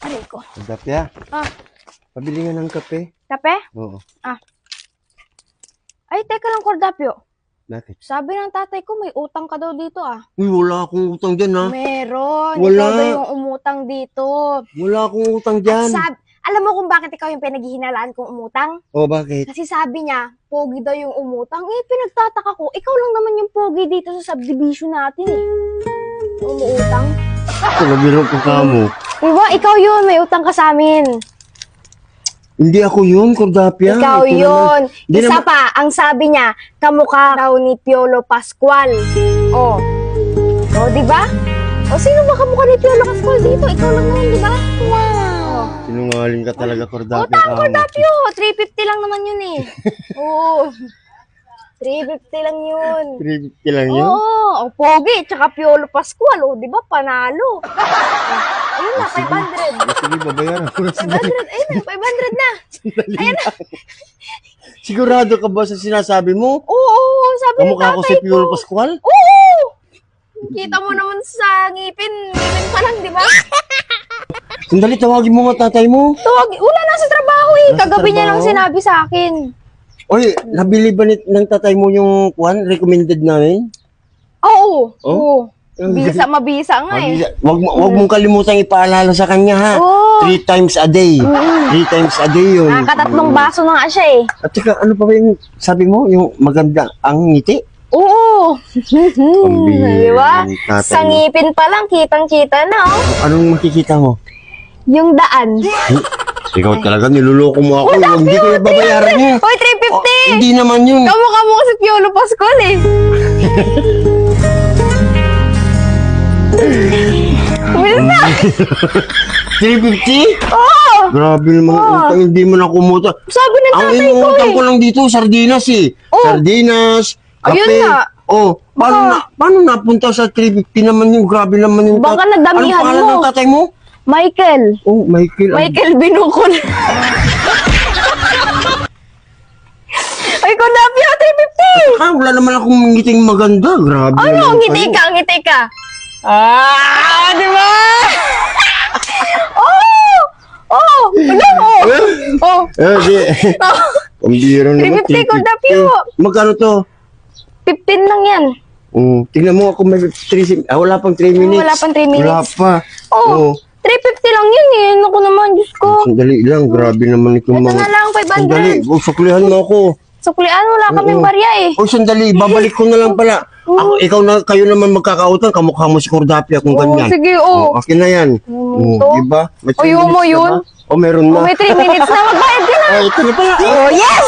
Aray ko. Dapya, Ah, pabili nga ng kape. kape? Oo. Ay, teka lang, Cordapio. Bakit? Sabi ng tatay ko, may utang ka daw dito ah. Uy, wala akong utang dyan, ha? Meron. Wala. Ikaw daw yung umutang dito. Wala akong utang dyan. Alam mo kung bakit ikaw yung pinaghihinalaan kong umutang? O, bakit? Kasi sabi niya, pogi daw yung umutang. Eh, pinagtataka ko, ikaw lang naman yung pogi dito sa subdivision natin eh. Umuutang. Talagang ko ka mo. Diba, ikaw yun, may utang ka sa amin. Hindi ako yun, Cordapia. Ikaw yun. Hindi Isa naman- pa, ang sabi niya, kamukha raw ni Piolo Pascual. Oh. Oh, di ba? O, sino ba kamukha ni Piolo Pascual dito? Ikaw lang naman, di ba? Wow. Sinungaling ka talaga, Cordapia. Utang, Cordapio. 350 lang naman yun eh. Oo. 350 lang yun. 350 lang yun? Oo. Ang pogi, tsaka Piolo Pascual. O, di ba? Panalo. Ayun na, 500. Sige, babayaran ko na 500, ayun na, 500 na. Ayan na. Sigurado ka ba sa sinasabi mo? Oo, sabi ni Kamukha ko tatay si ko. Piolo Pascual? Oo! Kita mo naman sa ngipin pa lang, di ba? Sandali, tawagin mo nga tatay mo. Wala na sa trabaho eh. Nasa Kagabi niya lang trabaho? sinabi sa akin. Oy, nabili ba ng tatay mo yung recommended namin? Oo. Oh? Oo. Mabisa nga eh. Wag mong kalimutang ipaalala sa kanya, ha? Oo. 3 times a day. 3 times a day yun. Nakakatatlong baso na nga siya eh. At saka, ano pa ba yung sabi mo? Yung maganda ang ngiti? Oo. Pambihira Di ba? ng tatay Sa mo. ngipin pa lang, kitang-kita na oh. Anong makikita mo? Yung daan. Ikaw talaga, niluloko mo ako. Hindi ko yung babayaran niya. Hoy, 350! Oh, hindi naman yun. Kamukha mo kasi Piolo Pascual eh. Will na! 350? Oo! Grabe naman ang utang, hindi mo na kumuta. Sabi ng Ang tatay ko inuutang eh. ko lang dito, sardinas eh. Oh. Sardinas, kape. Ayun nga. Oh, paano napunta sa 350 naman yung grabe naman yung Baka nadamihan Anong pangalan mo. ng tatay mo? Michael. Oh, Michael. Michael Binukol. Ay, Cordapio, 350! Ah, wala naman akong ngiting maganda. Grabe Ano? naman Ngiti kayo. ka, ngiti ka. Ah, di ba? Oh! Oh! Wala mo! Oh! Di. Pambira naman. 350 Cordapio. Magkano to? 15 lang yan. Tingnan mo ako may 3, wala pang 3 minutes. Wala pang 3 minutes. Wala pa. Oh! 350 lang yun eh. Naku naman, Diyos ko. Sandali lang, grabe naman itong Ito mga... na lang, 500. Sandali, suklihan mo ako. Suklian, wala kaming Oo. barya eh. O sandali, babalik ko na lang pala. Ako, kayo naman magkakautang, kamukha mo si Cordapia kung ganyan. Sige, oh. Akin na yan. to. Diba? May O, 3 yung mo minutes na yun? ba? O, meron na. May 3 minutes na, magbayad ka na. Ito na pala. Oh, yes!